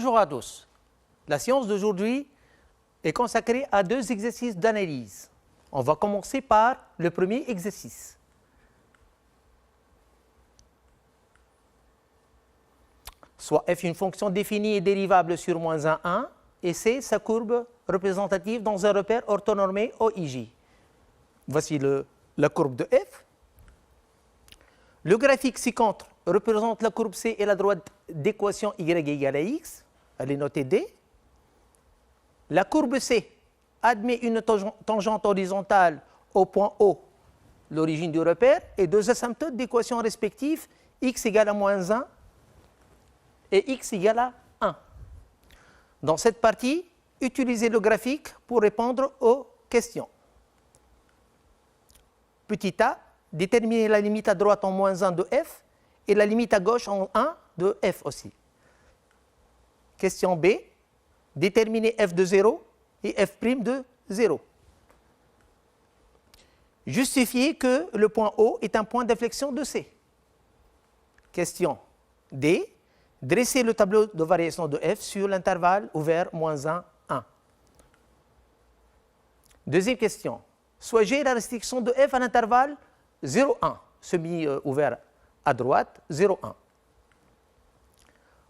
Bonjour à tous. La séance d'aujourd'hui est consacrée à 2 exercices d'analyse. On va commencer par le premier exercice. Soit f une fonction définie et dérivable sur moins 1 et c sa courbe représentative dans un repère orthonormé OIJ. Voici la courbe de f. Le graphique ci-contre représente la courbe C et la droite d'équation y égale à x. Elle est notée D. La courbe C admet une tangente horizontale au point O, l'origine du repère, et 2 asymptotes d'équations respectives, x égale à moins 1 et x égale à 1. Dans cette partie, utilisez le graphique pour répondre aux questions. Petit a, déterminer la limite à droite en moins 1 de f et la limite à gauche en 1 de f aussi. Question B, déterminer f de 0 et f' de 0. Justifier que le point O est un point d'inflexion de C. Question D, dresser le tableau de variation de f sur l'intervalle ouvert moins 1, 1. Deuxième question, soigez la restriction de f à l'intervalle 0, 1, semi-ouvert à droite, 0, 1.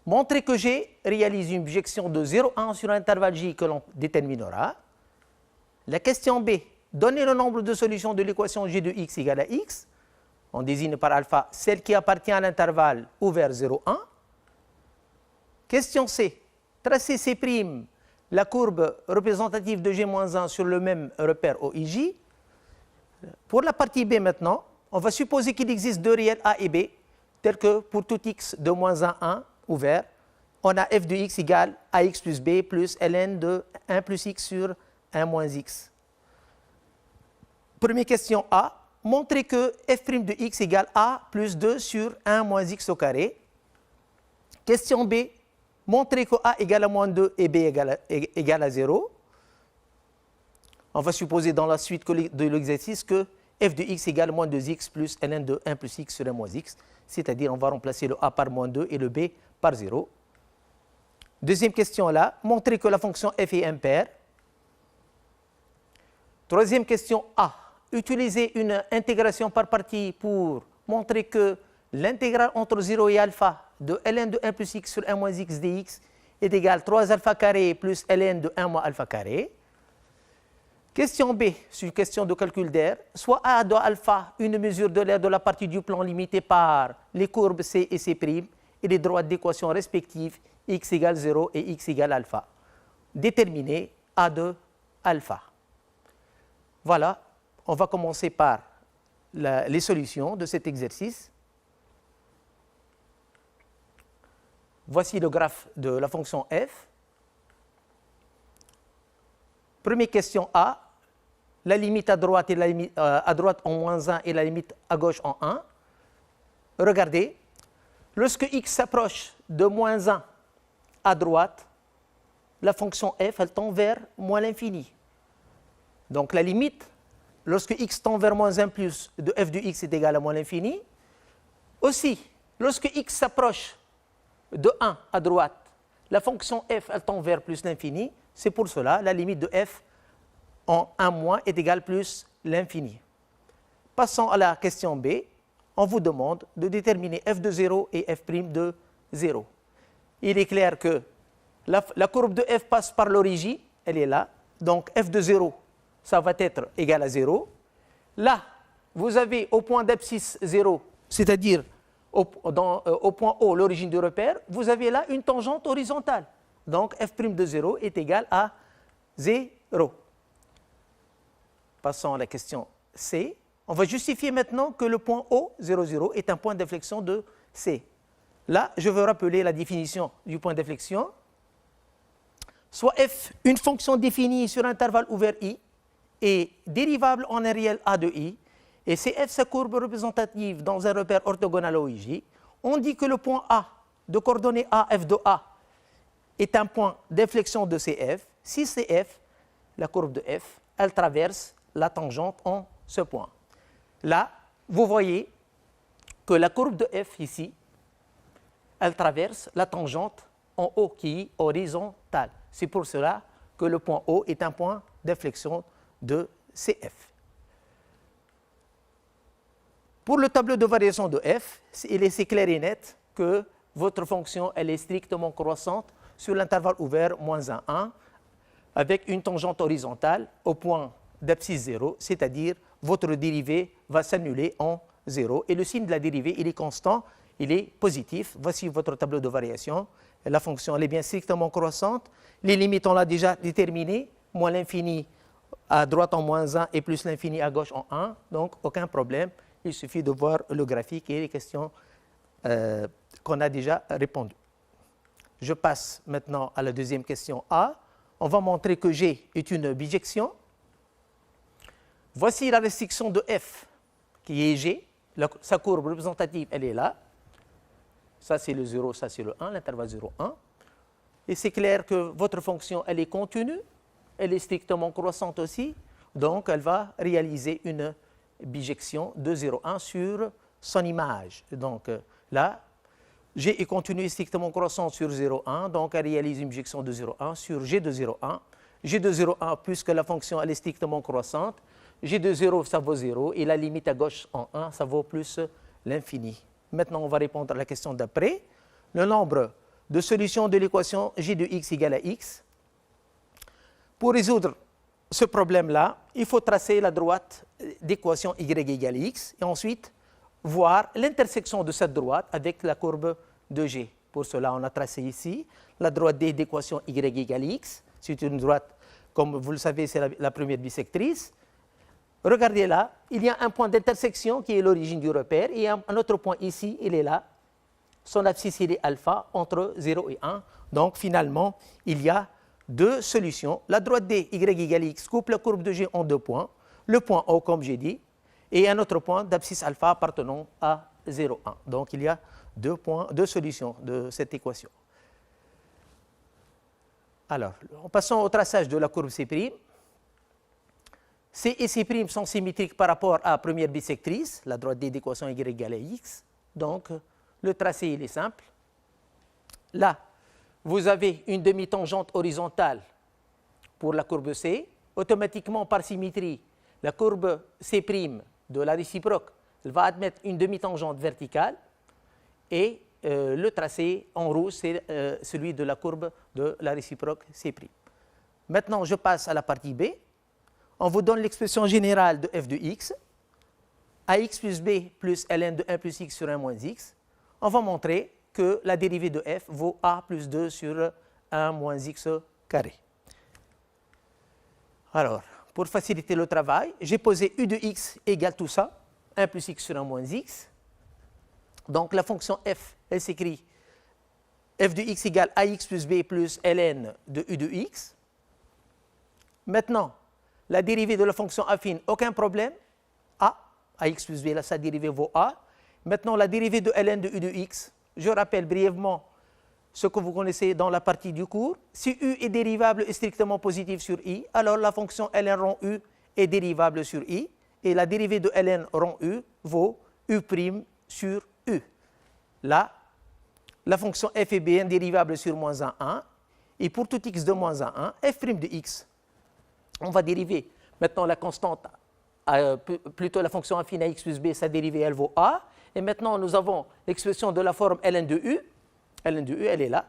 Montrez que G réalise une bijection de 0, 1 sur l'intervalle J que l'on déterminera. La question B, donnez le nombre de solutions de l'équation G de x égale à x. On désigne par alpha celle qui appartient à l'intervalle ouvert 0, 1. Question C, tracez C', la courbe représentative de G-1 sur le même repère OIJ. Pour la partie B maintenant, on va supposer qu'il existe 2 réels A et B, tels que pour tout x de moins 1, 1 ouvert, on a f de x égale ax plus b plus ln de 1 plus x sur 1 moins x. Première question A, montrez que f' de x égale a plus 2 sur 1 moins x au carré. Question B, montrez que a égale à moins 2 et b égale à 0. On va supposer dans la suite de l'exercice que f de x égale moins 2x plus ln de 1 plus x sur 1 moins x, c'est-à-dire on va remplacer le a par moins 2 et le b par 0. Deuxième question là, montrez que la fonction f est impaire. Troisième question A, utilisez une intégration par partie pour montrer que l'intégrale entre 0 et alpha de ln de 1 plus x sur 1 moins x dx est égale à 3 alpha carré plus ln de 1 moins alpha carré. Question B, c'est une question de calcul d'air. Soit A de alpha, une mesure de l'air de la partie du plan limitée par les courbes C et C' et les droites d'équation respectives x égale 0 et x égale alpha. Déterminer A de alpha. Voilà, on va commencer par les solutions de cet exercice. Voici le graphe de la fonction f. Première question A, la limite à droite, à droite en moins 1 et la limite à gauche en 1. Regardez, lorsque x s'approche de moins 1 à droite, la fonction f elle tend vers moins l'infini. Donc la limite, lorsque x tend vers moins 1 plus de f de x est égal à moins l'infini. Aussi, lorsque x s'approche de 1 à droite, la fonction f elle tend vers plus l'infini. C'est pour cela la limite de f en 1 moins est égale plus l'infini. Passons à la question B. On vous demande de déterminer f de 0 et f' de 0. Il est clair que la courbe de f passe par l'origine, elle est là. Donc f de 0, ça va être égal à 0. Là, vous avez au point d'abscisse 0, c'est-à-dire au point O, l'origine du repère, vous avez là une tangente horizontale. Donc f' de 0 est égal à 0. Passons à la question C. On va justifier maintenant que le point O, 0, 0, est un point d'inflexion de C. Là, je veux rappeler la définition du point d'inflexion. Soit f, une fonction définie sur un intervalle ouvert I, est dérivable en un réel A de I, et c'est f sa courbe représentative dans un repère orthogonal OIJ. On dit que le point A, de coordonnées A, f de A, est un point d'inflexion de CF. Si CF, la courbe de f, elle traverse la tangente en ce point. Là, vous voyez que la courbe de f ici, elle traverse la tangente en haut qui est horizontal. C'est pour cela que le point O est un point d'inflexion de CF. Pour le tableau de variation de f, c'est clair et net que votre fonction elle est strictement croissante sur l'intervalle ouvert moins 1, 1 avec une tangente horizontale au point d'abscisse 0, c'est-à-dire votre dérivée va s'annuler en 0 et le signe de la dérivée il est constant, il est positif. Voici votre tableau de variation. La fonction elle est bien strictement croissante. Les limites on l'a déjà déterminées, moins l'infini à droite en moins 1 et plus l'infini à gauche en 1, donc aucun problème. Il suffit de voir le graphique et les questions qu'on a déjà répondues. Je passe maintenant à la deuxième question A. On va montrer que G est une bijection. Voici la restriction de f qui est G. Sa courbe représentative, elle est là. Ça, c'est le 0, ça, c'est le 1, l'intervalle 0, 1. Et c'est clair que votre fonction, elle est continue, elle est strictement croissante aussi. Donc, elle va réaliser une bijection de 0,1 sur son image. Donc là, G est continu et strictement croissant sur 0,1, donc elle réalise une bijection de 0,1 sur G de 0,1. G de 0,1, puisque la fonction elle est strictement croissante, G de 0, ça vaut 0, et la limite à gauche en 1, ça vaut plus l'infini. Maintenant, on va répondre à la question d'après. Le nombre de solutions de l'équation G de x égale à x. Pour résoudre ce problème-là, il faut tracer la droite d'équation y égale x et ensuite voir l'intersection de cette droite avec la courbe de G. Pour cela, on a tracé ici la droite D d'équation y égale x. C'est une droite, comme vous le savez, c'est la première bisectrice. Regardez là, il y a un point d'intersection qui est l'origine du repère et un autre point ici, il est là. Son abscisse, il est alpha entre 0 et 1. Donc finalement, il y a deux solutions. La droite D, y égale x, coupe la courbe de G en deux points. Le point O, comme j'ai dit, et un autre point d'abscisse alpha appartenant à 0, 1. Donc, il y a deux solutions de cette équation. Alors, en passant au traçage de la courbe C'. C et C' sont symétriques par rapport à la première bisectrice, la droite D d'équation y égale à x. Donc, le tracé, il est simple. Là, vous avez une demi-tangente horizontale pour la courbe C. Automatiquement, par symétrie, la courbe C' de la réciproque elle va admettre une demi-tangente verticale et le tracé en rouge, c'est celui de la courbe de la réciproque C'. Maintenant, je passe à la partie B. On vous donne l'expression générale de f de x, ax plus b plus ln de 1 plus x sur 1 moins x. On va montrer que la dérivée de f vaut a plus 2 sur 1 moins x carré. Alors, pour faciliter le travail, j'ai posé u de x égale tout ça, 1 plus x sur 1 moins x. Donc la fonction f, elle s'écrit f de x égale ax plus b plus ln de u de x. Maintenant, la dérivée de la fonction affine, aucun problème. Ax plus b, là, sa dérivée vaut a. Maintenant, la dérivée de ln de u de x, je rappelle brièvement ce que vous connaissez dans la partie du cours. Si u est dérivable et strictement positif sur i, alors la fonction ln rond u est dérivable sur i, et la dérivée de ln rond u vaut u' sur u. Là, la fonction f est bien dérivable sur moins 1, 1, et pour tout x de moins 1, 1, f' de x, on va dériver maintenant la constante, plutôt la fonction affine à x plus b, sa dérivée, elle vaut a, et maintenant nous avons l'expression de la forme ln de u. Ln de u, elle est là.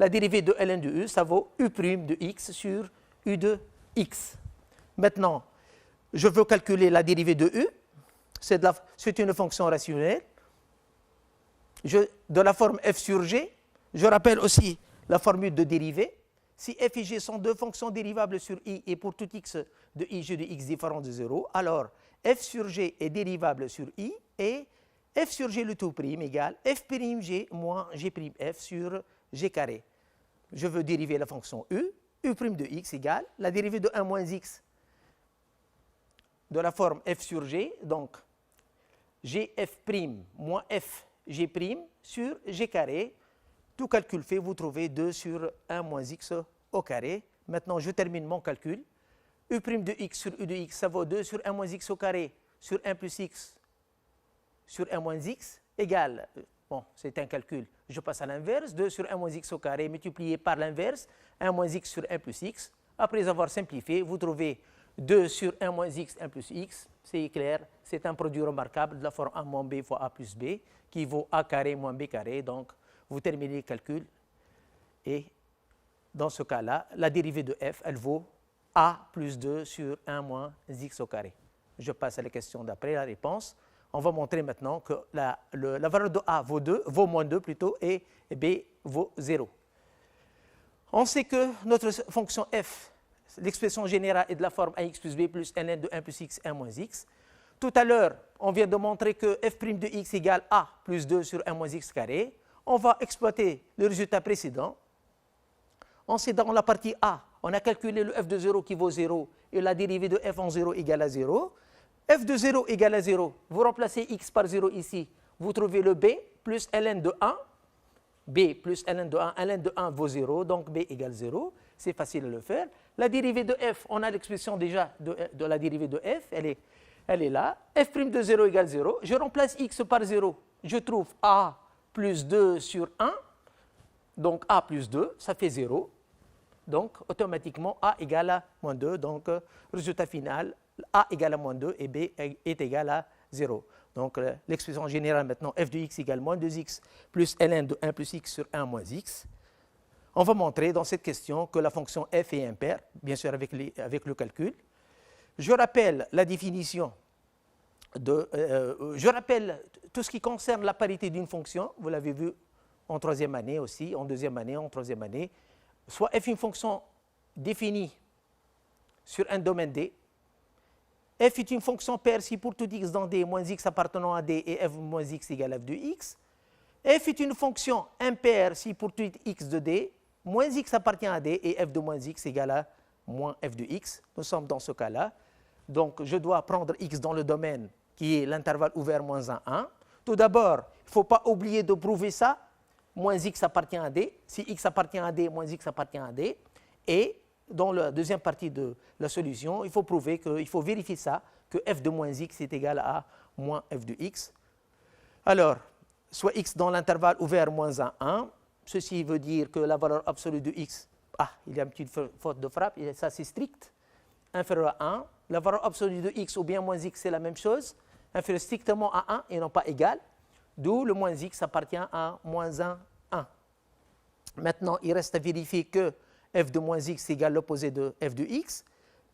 La dérivée de ln de u, ça vaut u' de x sur u de x. Maintenant, je veux calculer la dérivée de u. C'est une fonction rationnelle. De la forme f sur g, je rappelle aussi la formule de dérivée. Si f et g sont deux fonctions dérivables sur i et pour tout x de i, g de x différent de 0, alors f sur g est dérivable sur i et f sur g le tout prime égale f'g moins g'f sur g carré. Je veux dériver la fonction u, u' de x égale la dérivée de 1 moins x de la forme f sur g, donc gf' moins fg' sur g carré. Tout calcul fait, vous trouvez 2 sur 1 moins x au carré. Maintenant, je termine mon calcul. U' de x sur u de x, ça vaut 2 sur 1 moins x au carré sur 1 plus x sur 1 moins x égale, bon, c'est un calcul, je passe à l'inverse, 2 sur 1 moins x au carré multiplié par l'inverse, 1 moins x sur 1 plus x. Après avoir simplifié, vous trouvez 2 sur 1 moins x, 1 plus x, c'est clair, c'est un produit remarquable de la forme a moins b fois a plus b, qui vaut a carré moins b carré, donc vous terminez le calcul, et dans ce cas-là, la dérivée de f, elle vaut a plus 2 sur 1 moins x au carré. Je passe à la question d'après, la réponse. On va montrer maintenant que la valeur de a vaut moins 2 plutôt, et b vaut 0. On sait que notre fonction f, l'expression générale est de la forme ax plus b plus ln de 1 plus x, 1 moins x. Tout à l'heure, on vient de montrer que f' de x égale a plus 2 sur 1 moins x carré. On va exploiter le résultat précédent. On sait dans la partie a, on a calculé le f de 0 qui vaut 0 et la dérivée de f en 0 égale à 0. f de 0 égale à 0, vous remplacez x par 0 ici, vous trouvez le b plus ln de 1. b plus ln de 1, ln de 1 vaut 0, donc b égale 0. C'est facile à le faire. La dérivée de f, on a l'expression déjà de la dérivée de f, elle est là. f' de 0 égale 0. Je remplace x par 0. Je trouve a plus 2 sur 1. Donc a plus 2, ça fait 0. Donc automatiquement a égale à moins 2. Donc résultat final, a égale à moins 2 et b est égal à 0. Donc l'expression générale maintenant, f de x égale moins 2x plus ln de 1 plus x sur 1 moins x. On va montrer dans cette question que la fonction f est impaire, bien sûr avec le calcul. Je rappelle la définition je rappelle tout ce qui concerne la parité d'une fonction, vous l'avez vu en troisième année aussi, en deuxième année, en troisième année. Soit f une fonction définie sur un domaine D, f est une fonction paire si pour tout x dans D, moins x appartenant à D et f moins x égale f de x. F est une fonction impaire si pour tout x de D, moins x appartient à D et f de moins x égale à moins f de x. Nous sommes dans ce cas-là. Donc, je dois prendre x dans le domaine qui est l'intervalle ouvert moins 1, 1. Tout d'abord, il ne faut pas oublier de prouver ça. Moins x appartient à D. Si x appartient à D, moins x appartient à D. Et dans la deuxième partie de la solution, il faut prouver il faut vérifier ça, que f de moins x est égal à moins f de x. Alors, soit x dans l'intervalle ouvert moins 1, 1. Ceci veut dire que la valeur absolue de x, il y a une petite faute de frappe, et ça c'est strict, inférieur à 1. La valeur absolue de x ou bien moins x, c'est la même chose, inférieur strictement à 1 et non pas égal, d'où le moins x appartient à moins 1, 1. Maintenant, il reste à vérifier que f de moins x égale l'opposé de f de x.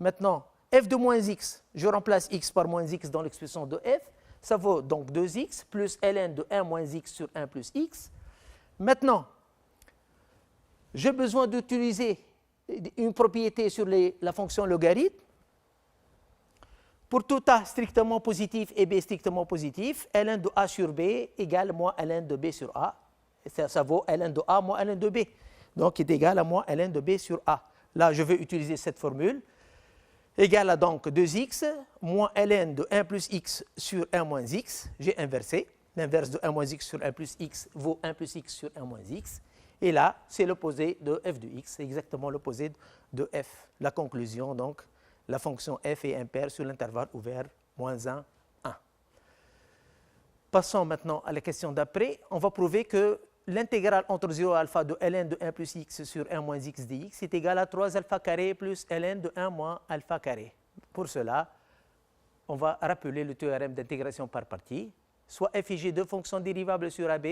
Maintenant, f de moins x, je remplace x par moins x dans l'expression de f, ça vaut donc 2x plus ln de 1 moins x sur 1 plus x. Maintenant, j'ai besoin d'utiliser une propriété sur la fonction logarithme. Pour tout a strictement positif et b strictement positif, ln de a sur b égale moins ln de b sur a. Ça vaut ln de a moins ln de b. Donc, il est égal à moins ln de b sur a. Là, je vais utiliser cette formule. Égale à donc 2x moins ln de 1 plus x sur 1 moins x. J'ai inversé. L'inverse de 1 moins x sur 1 plus x vaut 1 plus x sur 1 moins x. Et là, c'est l'opposé de f de x. C'est exactement l'opposé de f. La conclusion, donc, la fonction f est impaire sur l'intervalle ouvert moins 1, 1. Passons maintenant à la question d'après. On va prouver que l'intégrale entre 0 et alpha de ln de 1 plus x sur 1 moins x dx est égale à 3 alpha carré plus ln de 1 moins alpha carré. Pour cela, on va rappeler le théorème d'intégration par partie. Soit f et g, deux fonctions dérivables sur AB,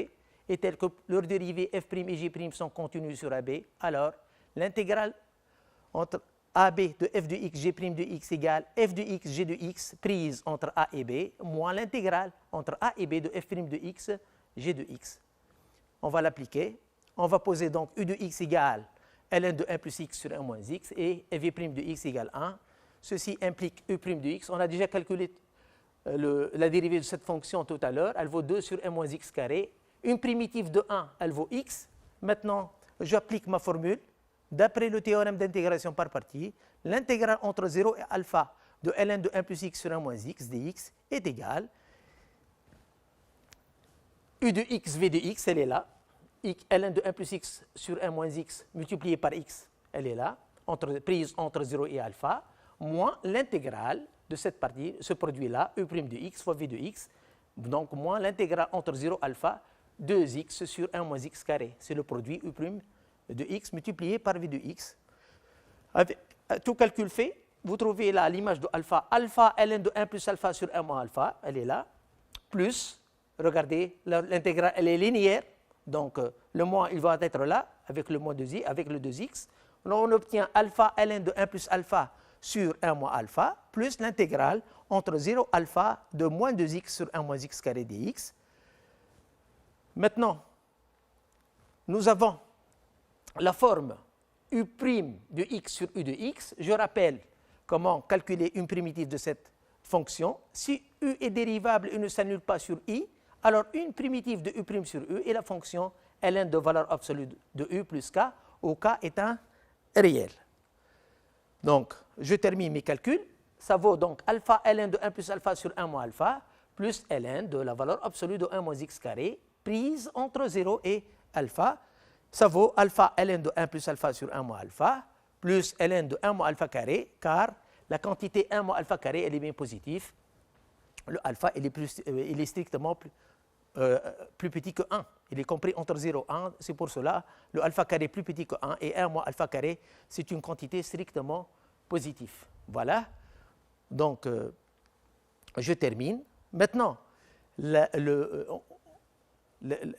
et telles que leurs dérivées f' et g' sont continues sur AB, alors l'intégrale entre AB de f de x, g' de x égale f de x, g de x prise entre a et b, moins l'intégrale entre a et b de f' de x, g de x. On va l'appliquer. On va poser donc u de x égale ln de 1 plus x sur 1 moins x et v' de x égale 1. Ceci implique u' de x. On a déjà calculé la dérivée de cette fonction tout à l'heure. Elle vaut 2 sur 1 moins x carré. Une primitive de 1, elle vaut x. Maintenant, j'applique ma formule. D'après le théorème d'intégration par partie, l'intégrale entre 0 et alpha de ln de 1 plus x sur 1 moins x dx est égale u de x, v de x, elle est là. Ln de 1 plus x sur 1 moins x multiplié par x, elle est là, prise entre 0 et alpha, moins l'intégrale de cette partie, ce produit-là, u' de x fois v de x, donc moins l'intégrale entre 0 et alpha 2x sur 1 moins x carré. C'est le produit u' de x multiplié par v de x. Avec tout calcul fait, vous trouvez là l'image de alpha. Alpha ln de 1 plus alpha sur 1 moins alpha, elle est là. Plus, regardez, l'intégrale, elle est linéaire. Donc, le moins, il va être là, avec le moins 2i, avec le 2x. Alors, on obtient alpha ln de 1 plus alpha sur 1 moins alpha, plus l'intégrale entre 0 alpha de moins 2x sur 1 moins x carré dx. Maintenant, nous avons la forme u' de x sur u de x. Je rappelle comment calculer une primitive de cette fonction. Si u est dérivable et ne s'annule pas sur i, alors une primitive de u' sur u est la fonction ln de valeur absolue de u plus k, où k est un réel. Donc, je termine mes calculs. Ça vaut donc alpha ln de 1 plus alpha sur 1 moins alpha, plus ln de la valeur absolue de 1 moins x carré, prise entre 0 et alpha. Ça vaut alpha ln de 1 plus alpha sur 1 moins alpha, plus ln de 1 moins alpha carré, car la quantité 1 moins alpha carré, elle est bien positive. Le alpha, il est strictement plus petit que 1. Il est compris entre 0 et 1. C'est pour cela le alpha carré est plus petit que 1 et 1 moins alpha carré, c'est une quantité strictement positive. Voilà. Donc, je termine. Maintenant, dans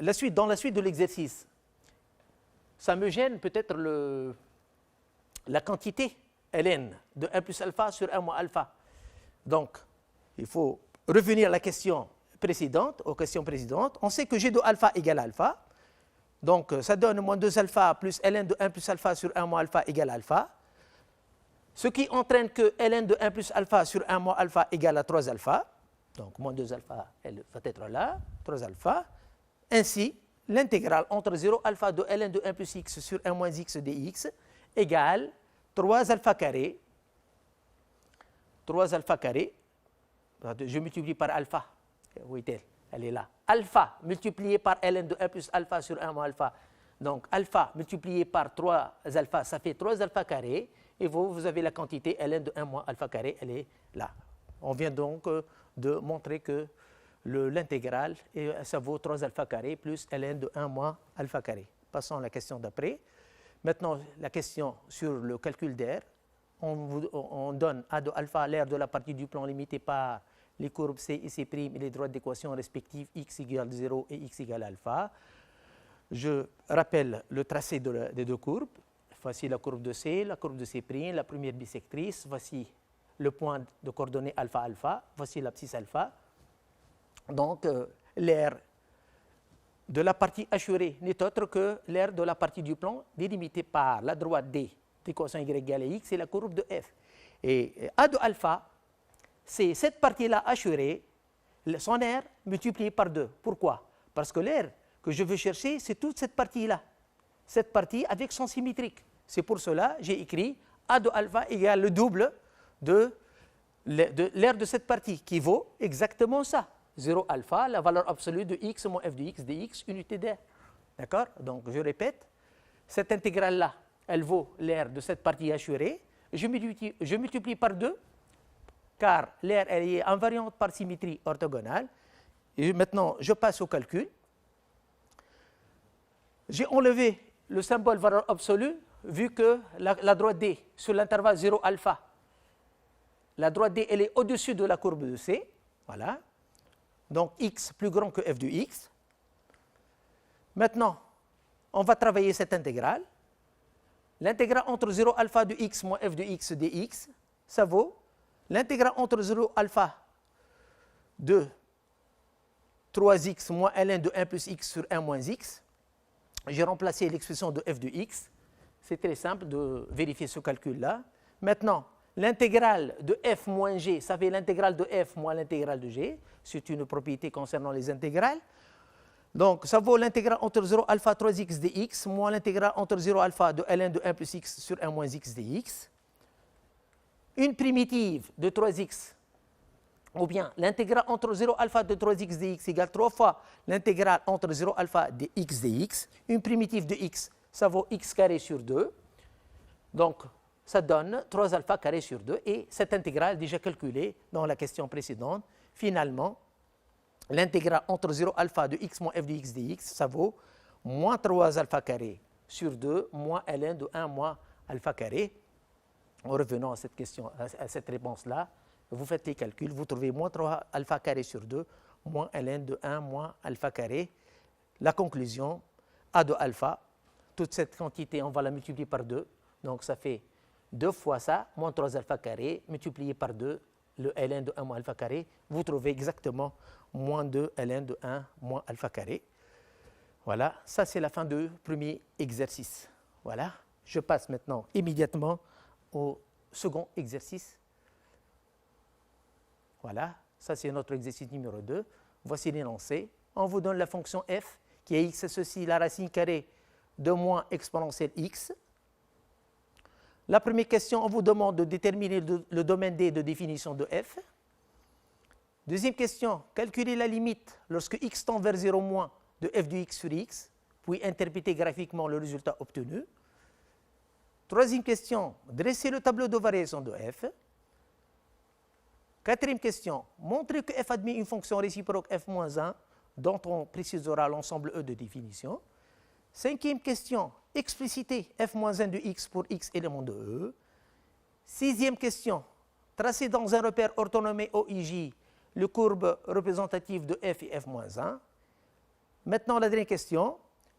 la suite de l'exercice, ça me gêne peut-être la quantité ln de 1 plus alpha sur 1 moins alpha. Donc, il faut revenir à la question précédente, aux questions précédentes. On sait que g de alpha égale alpha. Donc, ça donne moins 2 alpha plus ln de 1 plus alpha sur 1 moins alpha égale alpha. Ce qui entraîne que ln de 1 plus alpha sur 1 moins alpha égale à 3 alpha. Donc, moins 2 alpha, elle va être là, 3 alpha. Ainsi, l'intégrale entre 0 alpha de ln de 1 plus x sur 1 moins x dx égale 3 alpha carré. 3 alpha carré. Je multiplie par alpha. Où est-elle? Elle est là. Alpha multiplié par ln de 1 plus alpha sur 1 moins alpha. Donc, alpha multiplié par 3 alpha, ça fait 3 alpha carré. Et vous avez la quantité ln de 1 moins alpha carré, elle est là. On vient donc de montrer que l'intégrale, ça vaut 3 alpha carré plus ln de 1 moins alpha carré. Passons à la question d'après. Maintenant, la question sur le calcul d'air. On donne A de alpha l'air de la partie du plan limité par les courbes C et C' et les droites d'équation respectives x égale 0 et x égale alpha. Je rappelle le tracé des deux courbes. Voici la courbe de C, la courbe de C', la première bisectrice. Voici le point de coordonnées alpha, alpha. Voici l'abscisse alpha. Donc, l'air de la partie assurée n'est autre que l'air de la partie du plan délimitée par la droite D d'équation y égale à x et la courbe de f. Et A de alpha, c'est cette partie-là assurée, son air multiplié par 2. Pourquoi? Parce que l'air que je veux chercher, c'est toute cette partie-là. Cette partie avec son symétrique. C'est pour cela que j'ai écrit A de alpha égale le double de l'air de cette partie, qui vaut exactement ça. 0 alpha, la valeur absolue de x moins f de x dx, unité d'air. D'accord? Donc, je répète, cette intégrale-là, elle vaut l'air de cette partie assurée. Je multiplie par 2, car l'air elle est invariante par symétrie orthogonale. Et maintenant, je passe au calcul. J'ai enlevé le symbole valeur absolue, vu que la droite D, sur l'intervalle 0 alpha, la droite D, elle est au-dessus de la courbe de C. Voilà. Donc, x plus grand que f de x. Maintenant, on va travailler cette intégrale. L'intégrale entre 0 alpha de x moins f de x dx, ça vaut l'intégrale entre 0 alpha de 3x moins ln de 1 plus x sur 1 moins x. J'ai remplacé l'expression de f de x. C'est très simple de vérifier ce calcul-là. Maintenant, l'intégrale de f moins g, ça fait l'intégrale de f moins l'intégrale de g. C'est une propriété concernant les intégrales. Donc, ça vaut l'intégrale entre 0 alpha 3x dx moins l'intégrale entre 0 alpha de ln de 1 plus x sur 1 moins x dx. Une primitive de 3x, ou bien l'intégrale entre 0 alpha de 3x dx égale 3 fois l'intégrale entre 0 alpha de x dx. Une primitive de x, ça vaut x carré sur 2. Donc, ça donne 3 alpha carré sur 2. Et cette intégrale, déjà calculée dans la question précédente, finalement, l'intégrale entre 0 alpha de x moins f de x dx, ça vaut moins 3 alpha carré sur 2 moins ln de 1 moins alpha carré. En revenant à cette question, à cette réponse-là, vous faites les calculs, vous trouvez moins 3 alpha carré sur 2 moins ln de 1 moins alpha carré. La conclusion, a de alpha, toute cette quantité, on va la multiplier par 2, donc ça fait 2 fois ça, moins 3 alpha carré, multiplié par 2, le ln de 1 moins alpha carré, vous trouvez exactement moins 2 ln de 1 moins alpha carré. Voilà, ça c'est la fin du premier exercice. Voilà, je passe maintenant immédiatement au second exercice. Voilà, ça c'est notre exercice numéro 2. Voici l'énoncé. On vous donne la fonction f qui est x, ceci, la racine carrée de moins exponentielle x. La première question, on vous demande de déterminer le domaine D de définition de f. Deuxième question, calculer la limite lorsque x tend vers 0 moins de f de x sur x, puis interpréter graphiquement le résultat obtenu. Troisième question, dresser le tableau de variation de f. Quatrième question, montrer que f admet une fonction réciproque f-1 dont on précisera l'ensemble E de définition. Cinquième question, expliciter f-1 de x pour x élément de E. Sixième question, tracer dans un repère orthonormé OIJ le courbe représentative de f et f-1. Maintenant, la dernière question.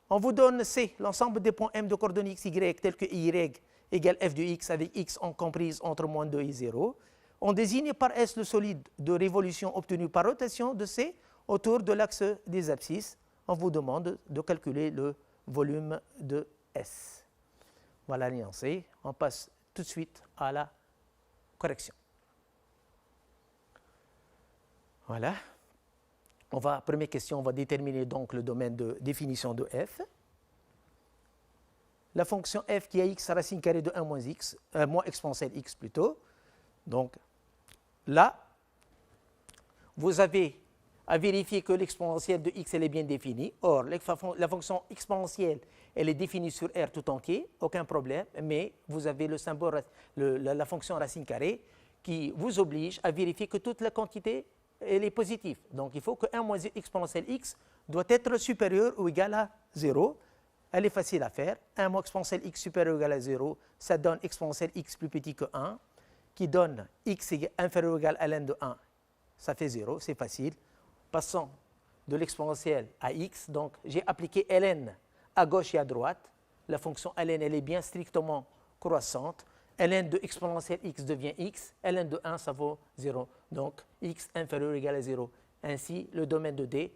On vous donne C, l'ensemble des points M de coordonnées x, y, tels que y égale f de x avec x en comprise entre moins 2 et 0. On désigne par S le solide de révolution obtenu par rotation de C autour de l'axe des abscisses. On vous demande de calculer le volume de S. Voilà l'énoncé. On passe tout de suite à la correction. Voilà. Première question, on va déterminer donc le domaine de définition de f. La fonction f qui a x racine carrée de 1 moins x, moins exponentielle x plutôt. Donc là, vous avez à vérifier que l'exponentielle de x elle est bien définie. Or, la fonction exponentielle, elle est définie sur R tout entier, aucun problème, mais vous avez le symbole, la fonction racine carrée qui vous oblige à vérifier que toute la quantité elle est positive. Donc, il faut que 1 moins exponentielle x doit être supérieur ou égal à 0. Elle est facile à faire. 1 moins exponentielle x supérieur ou égal à 0, ça donne exponentielle x plus petit que 1, qui donne x inférieur ou égal à ln de 1. Ça fait 0, c'est facile. Passons de l'exponentielle à x. Donc, j'ai appliqué ln à gauche et à droite. La fonction ln, elle est bien strictement croissante. ln de exponentielle x devient x, ln de 1, ça vaut 0. Donc, x inférieur ou égal à 0. Ainsi, le domaine de D,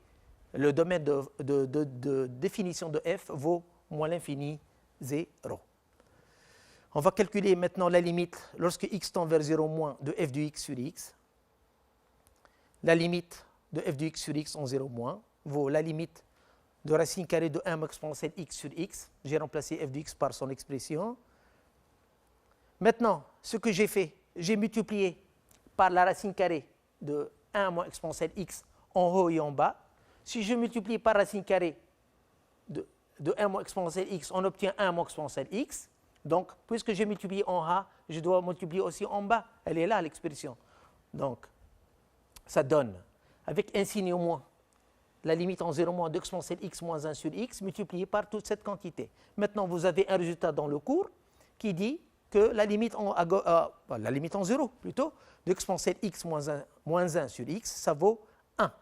le domaine de définition de f vaut moins l'infini 0. On va calculer maintenant la limite lorsque x tend vers 0 moins de f de x sur x. La limite de f de x sur x en 0 moins vaut la limite de racine carrée de 1 exponentielle x sur x. J'ai remplacé f de x par son expression. Maintenant, ce que j'ai fait, j'ai multiplié par la racine carrée de 1 moins exponentielle x en haut et en bas. Si je multiplie par racine carrée de 1 moins exponentielle x, on obtient 1 moins exponentielle x. Donc, puisque j'ai multiplié en haut, je dois multiplier aussi en bas. Elle est là, l'expression. Donc, ça donne, avec un signe au moins, la limite en 0 moins d'exponentielle x moins 1 sur x multipliée par toute cette quantité. Maintenant, vous avez un résultat dans le cours qui dit que la limite en 0 plutôt, d'exponentielle x moins 1 sur x, ça vaut 1.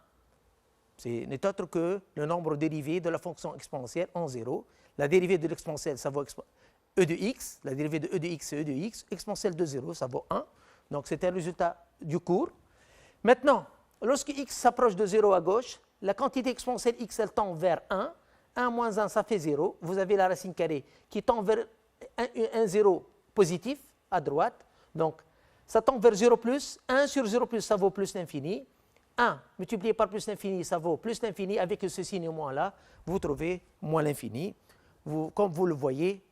Ce n'est autre que le nombre dérivé de la fonction exponentielle en 0. La dérivée de l'exponentielle, ça vaut e de x. La dérivée de e de x, c'est e de x. Exponentielle de 0, ça vaut 1. Donc, c'est un résultat du cours. Maintenant, lorsque x s'approche de 0 à gauche, la quantité exponentielle x, elle tend vers 1. 1 moins 1, ça fait 0. Vous avez la racine carrée qui tend vers un 0 positif à droite. Donc, ça tend vers 0 plus. 1 sur 0 plus, ça vaut plus l'infini. 1 multiplié par plus l'infini, ça vaut plus l'infini. Avec ce signe moins-là, vous trouvez moins l'infini. Comme vous le voyez,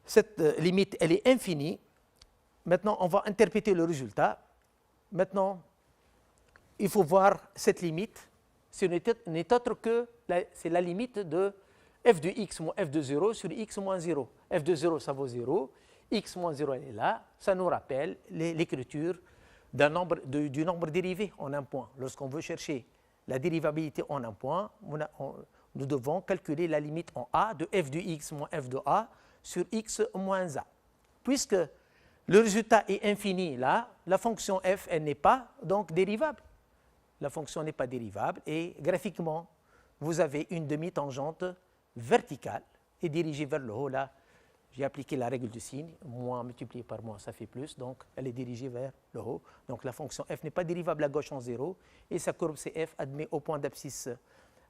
cette limite, elle est infinie. Maintenant, on va interpréter le résultat. Maintenant, il faut voir cette limite. Ce n'est autre que c'est la limite de f de x moins f de 0 sur x moins 0. f de 0, ça vaut 0. X moins 0, elle est là. Ça nous rappelle l'écriture du nombre dérivé en un point. Lorsqu'on veut chercher la dérivabilité en un point, nous devons calculer la limite en a de f de x moins f de a sur x moins a. Puisque le résultat est infini là, la fonction f, elle n'est pas donc dérivable. La fonction n'est pas dérivable et graphiquement, vous avez une demi-tangente verticale et dirigée vers le haut. Là, j'ai appliqué la règle du signe, moins multiplié par moins, ça fait plus, donc elle est dirigée vers le haut. Donc la fonction f n'est pas dérivable à gauche en 0 et sa courbe CF admet au point d'abscisse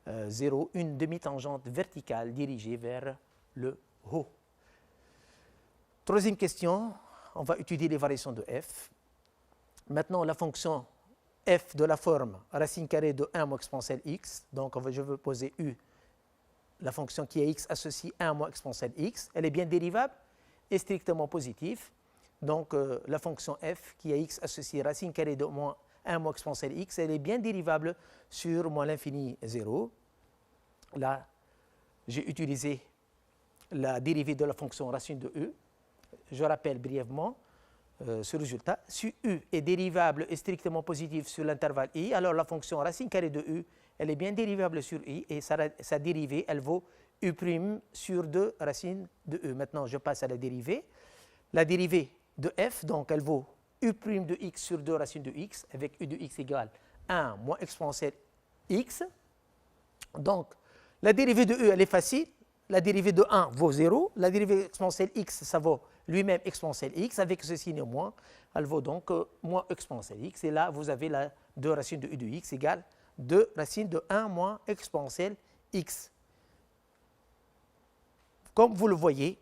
0 une demi-tangente verticale dirigée vers le haut. Troisième question, on va étudier les variations de f. Maintenant, la fonction f de la forme racine carrée de 1 moins exponentielle x, donc je veux poser u, la fonction qui est x associe 1 moins exponentielle x, elle est bien dérivable et strictement positive. Donc la fonction f qui est x associée racine carrée de moins 1 moins exponentielle x, elle est bien dérivable sur moins l'infini 0. Là, j'ai utilisé la dérivée de la fonction racine de u. Je rappelle brièvement ce résultat. Si u est dérivable et strictement positif sur l'intervalle i, alors la fonction racine carrée de u, elle est bien dérivable sur i et sa dérivée, elle vaut u' sur 2 racine de u. Maintenant, je passe à la dérivée. La dérivée de f, donc elle vaut u' de x sur 2 racine de x, avec u de x égale 1 moins exponentielle x. Donc, la dérivée de u, elle est facile. La dérivée de 1 vaut 0. La dérivée exponentielle x, ça vaut lui-même exponentielle x. Avec ce signe moins, elle vaut donc moins exponentielle x. Et là, vous avez la 2 racine de u de x égale 2 racine de 1 moins exponentielle x. Comme vous le voyez,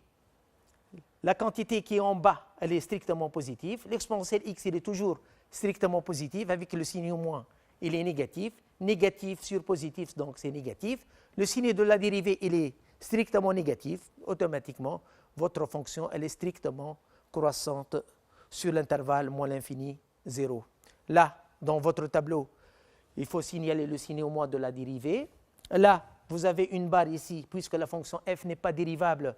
la quantité qui est en bas, elle est strictement positive. L'exponentielle x, il est toujours strictement positif. Avec le signe moins, il est négatif. Négatif sur positif, donc c'est négatif. Le signe de la dérivée, il est strictement négatif. Automatiquement, votre fonction, elle est strictement croissante sur l'intervalle moins l'infini 0. Là, dans votre tableau, il faut signaler le signe au moins de la dérivée. Là, vous avez une barre ici, puisque la fonction f n'est pas dérivable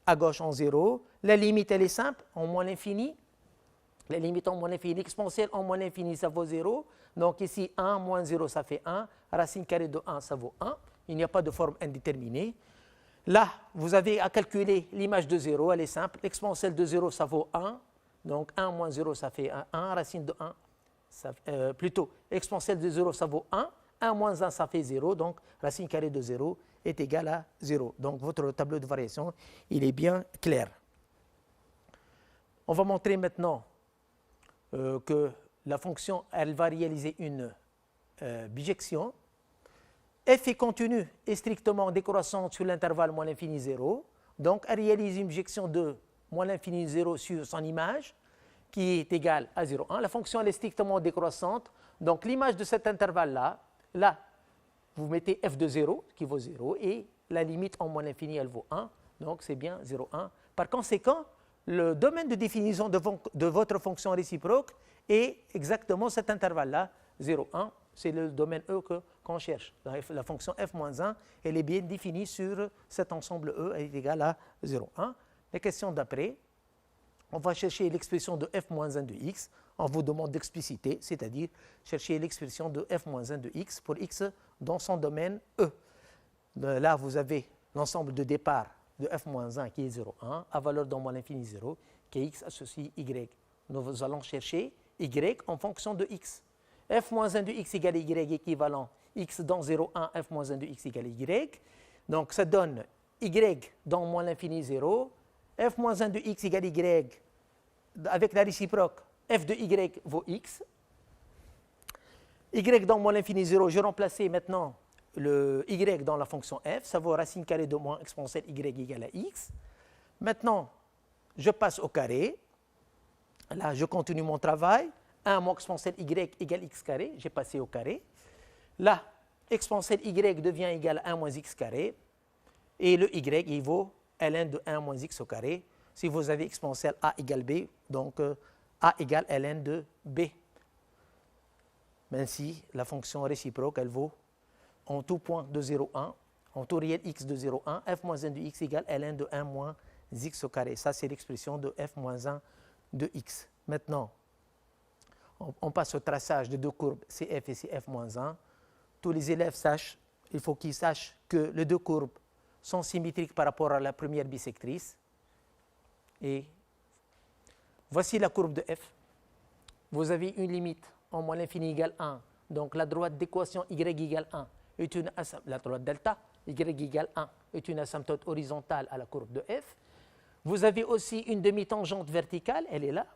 à gauche en 0. La limite, elle est simple, en moins l'infini. La limite en moins l'infini, l'exponentielle en moins l'infini, ça vaut 0. Donc ici, 1 moins 0, ça fait 1. Racine carrée de 1, ça vaut 1. Il n'y a pas de forme indéterminée. Là, vous avez à calculer l'image de 0, elle est simple. L'exponentielle de 0, ça vaut 1. Donc 1 moins 0, ça fait 1. 1 racine de 1, plutôt, l'exponentielle de 0, ça vaut 1. 1 moins 1, ça fait 0. Donc racine carrée de 0 est égale à 0. Donc votre tableau de variation, il est bien clair. On va montrer maintenant que la fonction, elle va réaliser une bijection. F est continue et strictement décroissante sur l'intervalle moins l'infini 0. Donc, elle réalise une bijection de moins l'infini 0 sur son image, qui est égale à 0,1. La fonction, elle est strictement décroissante. Donc, l'image de cet intervalle-là, là, vous mettez f de 0, qui vaut 0, et la limite en moins l'infini, elle vaut 1. Donc, c'est bien 0,1. Par conséquent, le domaine de définition de votre fonction réciproque est exactement cet intervalle-là, 0,1. C'est le domaine E qu'on cherche. La fonction f-1, elle est bien définie sur cet ensemble E, elle est égale à 0,1. La question d'après, on va chercher l'expression de f-1 de x. On vous demande d'expliciter, c'est-à-dire chercher l'expression de f-1 de x pour x dans son domaine E. Là, vous avez l'ensemble de départ de f-1 qui est 0,1 à valeur dans moins l'infini 0, qui est x associé y. Nous allons chercher y en fonction de x. f-1 de x égale y équivalent x dans 0,1, f-1 de x égale y. Donc, ça donne y dans moins l'infini 0, f-1 de x égale y, avec la réciproque, f de y vaut x. Y dans moins l'infini 0, je remplace maintenant le y dans la fonction f, ça vaut racine carrée de moins exponentielle y égale à x. Maintenant, je passe au carré. Là, je continue mon travail. 1 moins exponentielle y égale x carré, j'ai passé au carré. Là, exponentielle y devient égal à 1 moins x carré. Et le y, il vaut ln de 1 moins x au carré. Si vous avez exponentielle a égale b, donc a égale ln de b. Ainsi, la fonction réciproque, elle vaut en tout point de 0,1, en tout réel x de 0,1, f moins 1 de x égale ln de 1 moins x au carré. Ça, c'est l'expression de f moins 1 de x. Maintenant, on passe au traçage de deux courbes CF et CF moins 1. tous les élèves sachent, il faut qu'ils sachent que les deux courbes sont symétriques par rapport à la première bisectrice. Et voici la courbe de f. Vous avez une limite en moins l'infini égale 1. Donc la droite d'équation y égale 1 est une la droite delta y égale 1 est une asymptote horizontale à la courbe de f. Vous avez aussi une demi-tangente verticale, elle est là.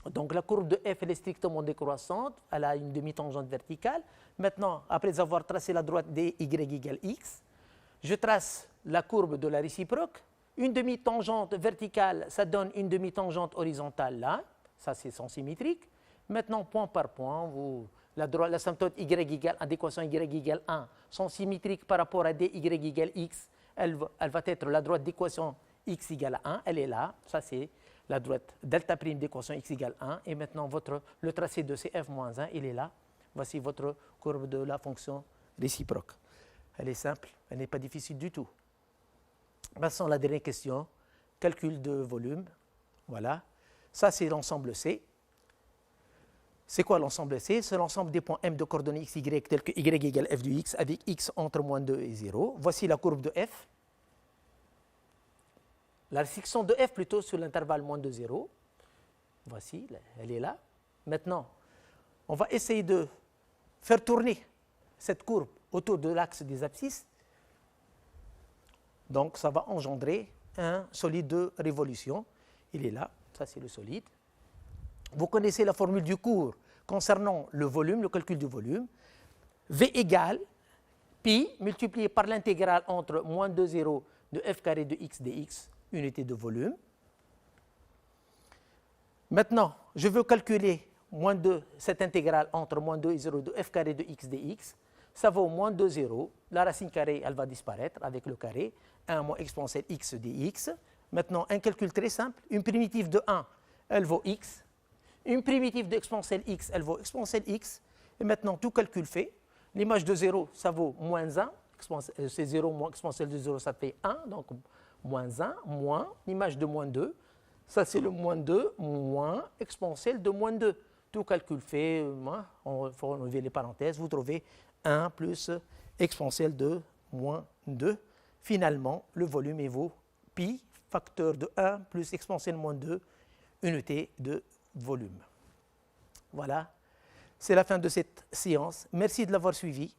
Donc la courbe de f elle est strictement décroissante, elle a une demi-tangente verticale. Maintenant, après avoir tracé la droite dy égale x, je trace la courbe de la réciproque. Une demi-tangente verticale, ça donne une demi-tangente horizontale là. Ça, c'est son symétrique. Maintenant, point par point, l'asymptote y égale, d'équation y égale 1 sont symétriques par rapport à dy égale x. Elle va être la droite d'équation x égale 1. Elle est là. Ça, c'est la droite delta prime d'équation x égale 1. Et maintenant, le tracé de cf-1, il est là. Voici votre courbe de la fonction réciproque. Elle est simple. Elle n'est pas difficile du tout. Passons à la dernière question. Calcul de volume. Voilà. Ça, c'est l'ensemble C. C'est quoi l'ensemble C? C'est l'ensemble des points M de coordonnées x, y, tels que y égale f de x, avec x entre moins 2 et 0. Voici la courbe de f. La section de f plutôt sur l'intervalle moins 2, 0. Voici, elle est là. Maintenant, on va essayer de faire tourner cette courbe autour de l'axe des abscisses. Donc, ça va engendrer un solide de révolution. Il est là. Ça, c'est le solide. Vous connaissez la formule du cours concernant le volume, le calcul du volume. V égale pi multiplié par l'intégrale entre moins 2, 0 de f carré de x dx, unité de volume. Maintenant, je veux calculer moins 2, cette intégrale entre moins 2 et 0 de f carré de x dx. Ça vaut moins 2, 0. La racine carrée, elle va disparaître avec le carré. 1 moins exponentielle x dx. Maintenant, un calcul très simple. Une primitive de 1, elle vaut x. Une primitive d'exponentielle x, elle vaut exponentielle x. Et maintenant, tout calcul fait. L'image de 0, ça vaut moins 1. C'est 0 moins exponentielle de 0, ça fait 1. Donc, moins 1, moins. L'image de moins 2, ça c'est le moins 2, moins exponentielle de moins 2. Tout calcul fait, il faut enlever les parenthèses. Vous trouvez 1 plus exponentielle de moins 2. Finalement, le volume est vaut pi, facteur de 1 plus exponentielle moins 2, unité de volume. Voilà, c'est la fin de cette séance. Merci de l'avoir suivi.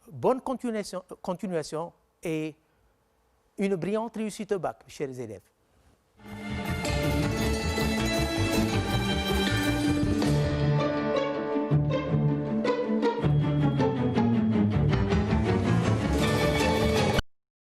Bonne continuation et une brillante réussite au bac, chers élèves.